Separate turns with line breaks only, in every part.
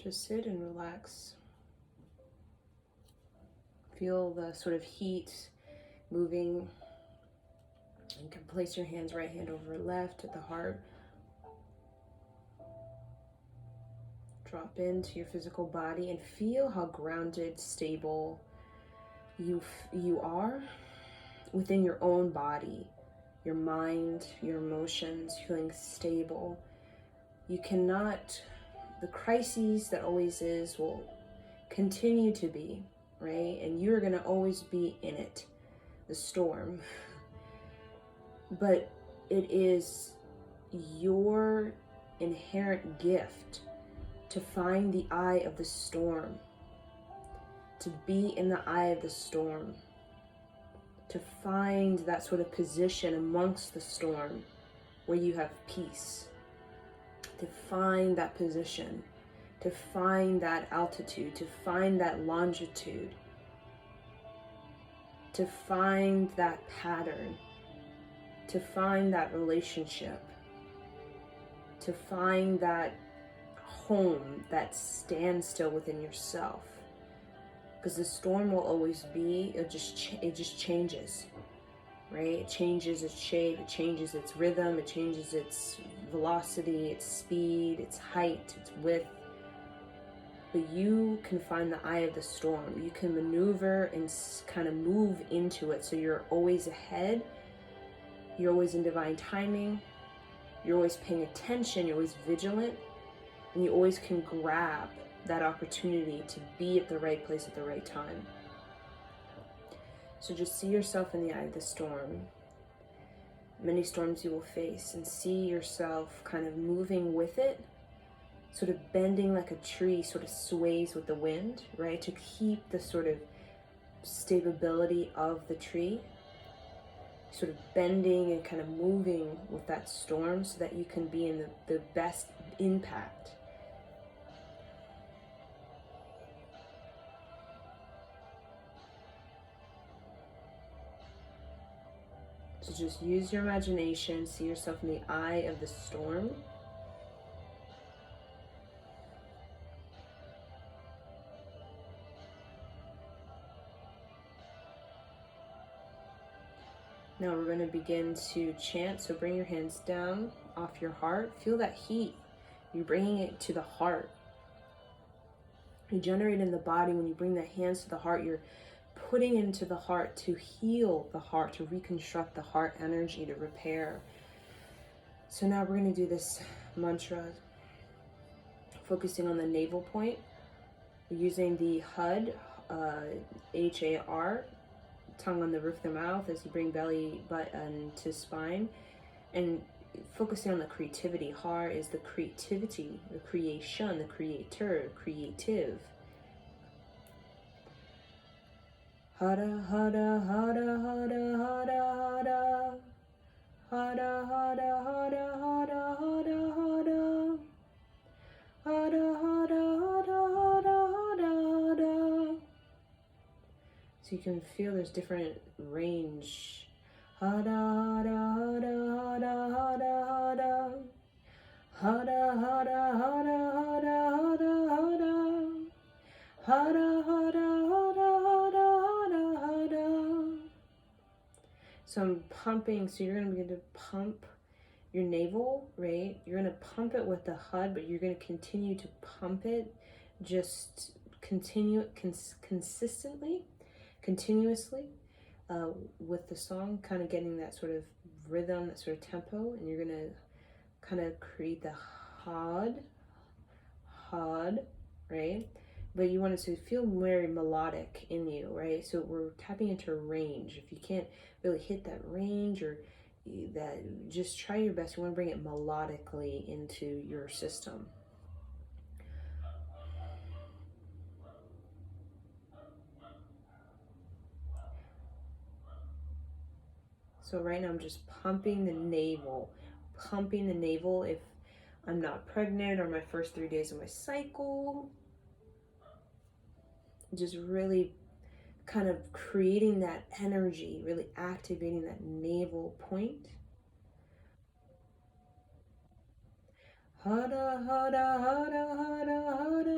Just sit and relax. Feel the sort of heat moving. You can place your hands, right hand over left at the heart. Drop into your physical body and feel how grounded, stable you are within your own body, your mind, your emotions, feeling stable. You cannot, the crises that always is will continue to be, right? And you're going to always be in it, the storm. But it is your inherent gift to find the eye of the storm, to be in the eye of the storm, to find that sort of position amongst the storm where you have peace, to find that position, to find that altitude, to find that longitude, to find that pattern, to find that relationship, to find that home, that standstill within yourself. Because the storm will always be, it just changes, right? It changes its shape, it changes its rhythm, it changes its velocity, its speed, its height, its width. But you can find the eye of the storm. You can maneuver and kind of move into it. So you're always ahead. You're always in divine timing. You're always paying attention. You're always vigilant. And you always can grab that opportunity to be at the right place at the right time. So just see yourself in the eye of the storm. Many storms you will face, and see yourself kind of moving with it, sort of bending like a tree sort of sways with the wind, right? To keep the sort of stability of the tree, sort of bending and kind of moving with that storm so that you can be in the best impact. So just use your imagination, see yourself in the eye of the storm. Now we're going to begin to chant. So bring your hands down off your heart. Feel that heat. You're bringing it to the heart. You generate in the body. When you bring the hands to the heart, you're putting into the heart to heal the heart, to reconstruct the heart energy, to repair. So now we're going to do this mantra, focusing on the navel point. We're using the HUD, H-A-R, tongue on the roof of the mouth as you bring belly button to spine, and focusing on the creativity. Har is the creativity, the creation, the creator, creative. Hada, hada, hada, hada, hada, hada. Hada, hada, hada, hada, hada, hada. Hada, hada, hada, hada, hada, hada. So you can feel there's different range. Hada, hada, hada, hada, hada, hada. Hada, hada, hada, hada, hada, hada. Hada, hada, hada, hada, hada, hada. So I'm pumping, so you're going to begin to pump your navel, right? You're going to pump it with the HUD, but you're going to continue to pump it, just continue it consistently, continuously, with the song, kind of getting that sort of rhythm, that sort of tempo, and you're going to kind of create the HUD, right? But you want it to feel very melodic in you, right? So we're tapping into a range. If you can't really hit that range, or that, just try your best. You want to bring it melodically into your system. So right now I'm just pumping the navel. If I'm not pregnant or my first 3 days of my cycle. Just really kind of creating that energy, really activating that navel point. Hada, hada, hada, hada, hada,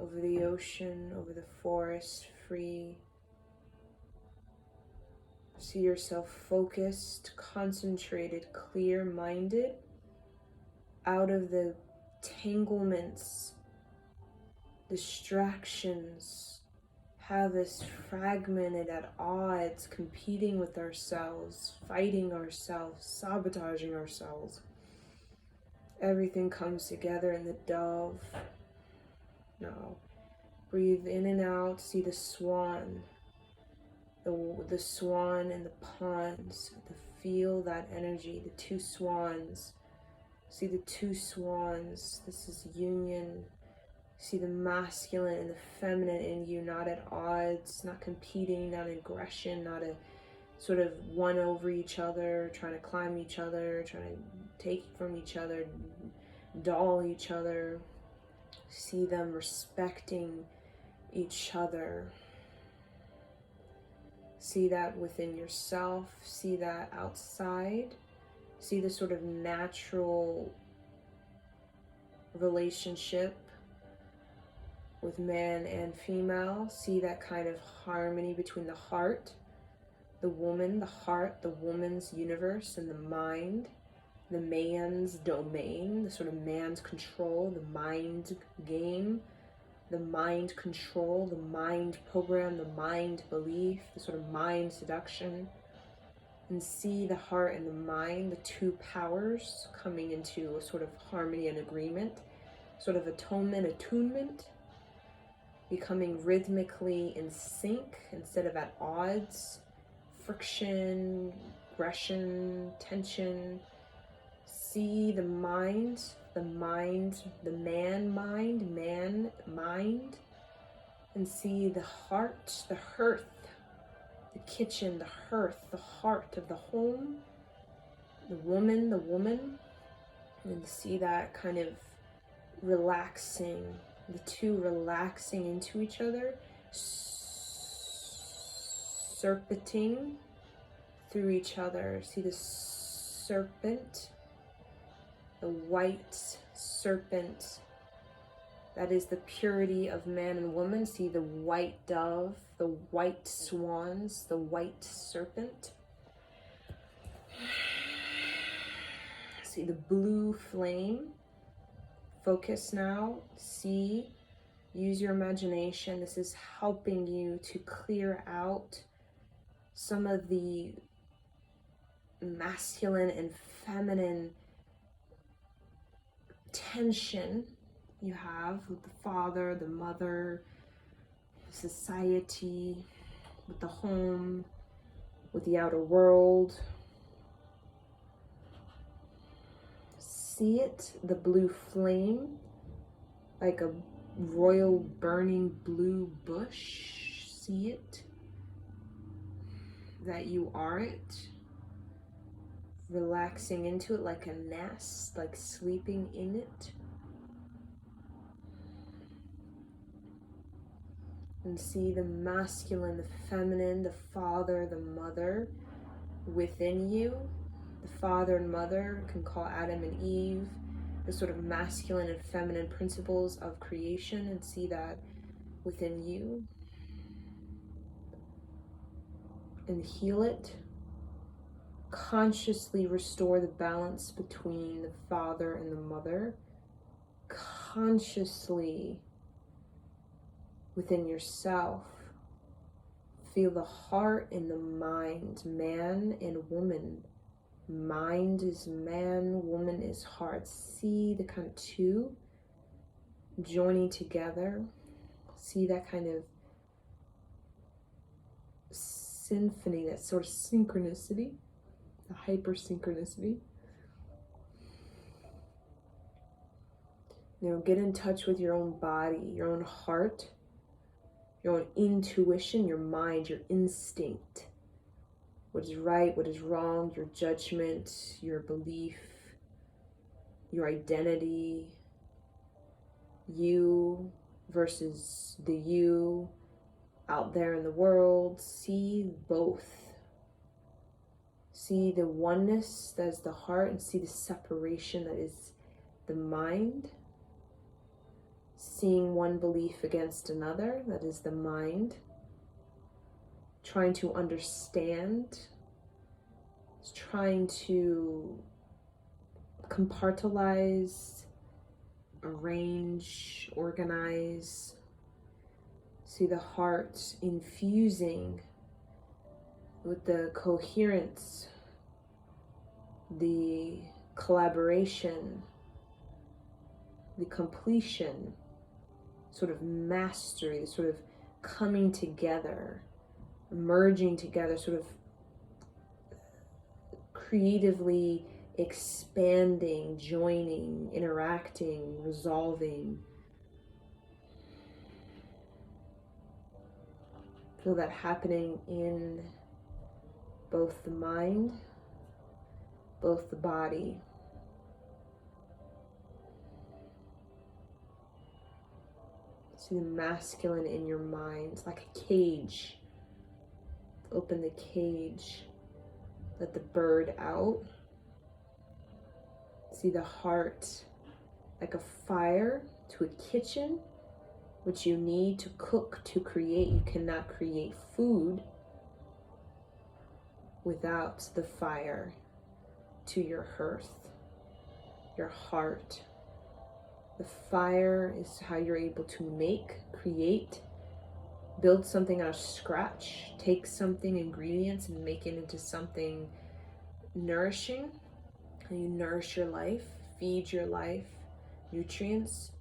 over the ocean, over the forest, free. See yourself focused, concentrated, clear-minded, out of the tanglements, distractions, have us fragmented at odds, competing with ourselves, fighting ourselves, sabotaging ourselves. Everything comes together in the dove. Now, breathe in and out, see the swan. The swan in the ponds, feel that energy, the two swans. See the two swans, this is union. See the masculine and the feminine in you, not at odds, not competing, not aggression, not a sort of one over each other, trying to climb each other, trying to take from each other, doll each other. See them respecting each other. See that within yourself, see that outside, see the sort of natural relationship with man and female. See that kind of harmony between the heart, the woman, the heart, the woman's universe, and the mind, the man's domain, the sort of man's control, the mind game, the mind control, the mind program, the mind belief, the sort of mind seduction. And see the heart and the mind, the two powers coming into a sort of harmony and agreement, sort of attunement, becoming rhythmically in sync instead of at odds, friction, aggression, tension. See the mind, the man mind, and see the heart, the hearth, the kitchen, the hearth, the heart of the home, the woman, and see that kind of relaxing, the two relaxing into each other, serpenting through each other. See the serpent, the white serpent, that is the purity of man and woman. See the white dove, the white swans, the white serpent. See the blue flame. Focus now. See, use your imagination. This is helping you to clear out some of the masculine and feminine tension you have with the father, the mother, society, with the home, with the outer world. See it, the blue flame, like a royal burning blue bush. See it, that you are it, relaxing into it like a nest, like sleeping in it. And see the masculine, the feminine, the father, the mother within you. The father and mother can call Adam and Eve, the sort of masculine and feminine principles of creation, and see that within you. And heal it. Consciously restore the balance between the father and the mother. Consciously within yourself, feel the heart and the mind, man and woman. Mind is man, woman is heart. See the kind of two joining together. See that kind of symphony, that sort of synchronicity, the hyper-synchronicity. Now get in touch with your own body, your own heart, your own intuition, your mind, your instinct. What is right, what is wrong, your judgment, your belief, your identity, you versus the you out there in the world. See both. See the oneness that is the heart, and see the separation that is the mind. seeing one belief against another, that is the mind, trying to understand, trying to compartmentalize, arrange, organize. See the heart infusing with the coherence, the collaboration, the completion, sort of mastery, the sort of coming together, merging together, sort of creatively expanding, joining, interacting, resolving. Feel that happening in both the mind, both the body. See the masculine in your mind, like a cage. Open the cage, let the bird out. See the heart like a fire to a kitchen, which you need to cook, to create. You cannot create food without the fire to your hearth, your heart. The fire is how you're able to make, create, build something out of scratch, take something, ingredients, and make it into something nourishing. And you nourish your life, feed your life, nutrients.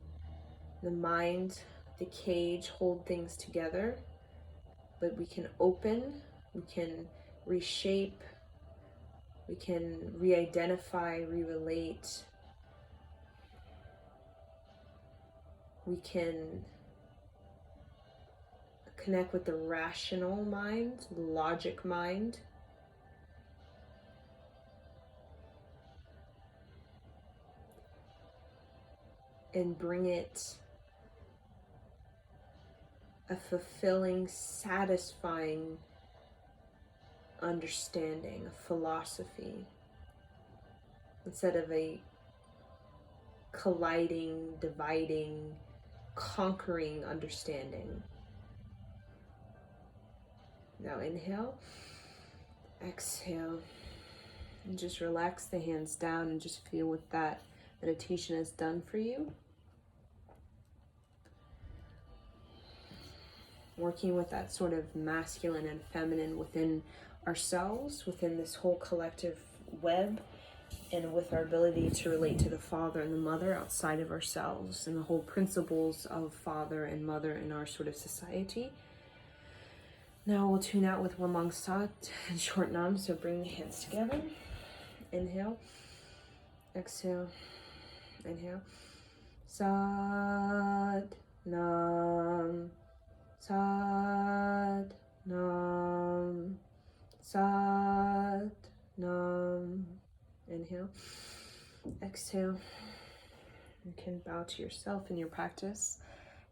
The mind, the cage, hold things together, but we can open, we can reshape, we can re-identify, re-relate. We can connect with the rational mind, the logic mind. And bring it a fulfilling, satisfying understanding, a philosophy, instead of a colliding, dividing, conquering understanding. Now inhale, exhale, and just relax the hands down and just feel what that meditation has done for you. Working with that sort of masculine and feminine within ourselves, within this whole collective web, and with our ability to relate to the father and the mother outside of ourselves, and the whole principles of father and mother in our sort of society. Now we'll tune out with one long sat and short nam, so bring the hands together. Inhale, exhale, inhale. Sat nam, sat nam, sat nam. Inhale, exhale. You can bow to yourself in your practice,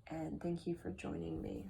and thank you for joining me.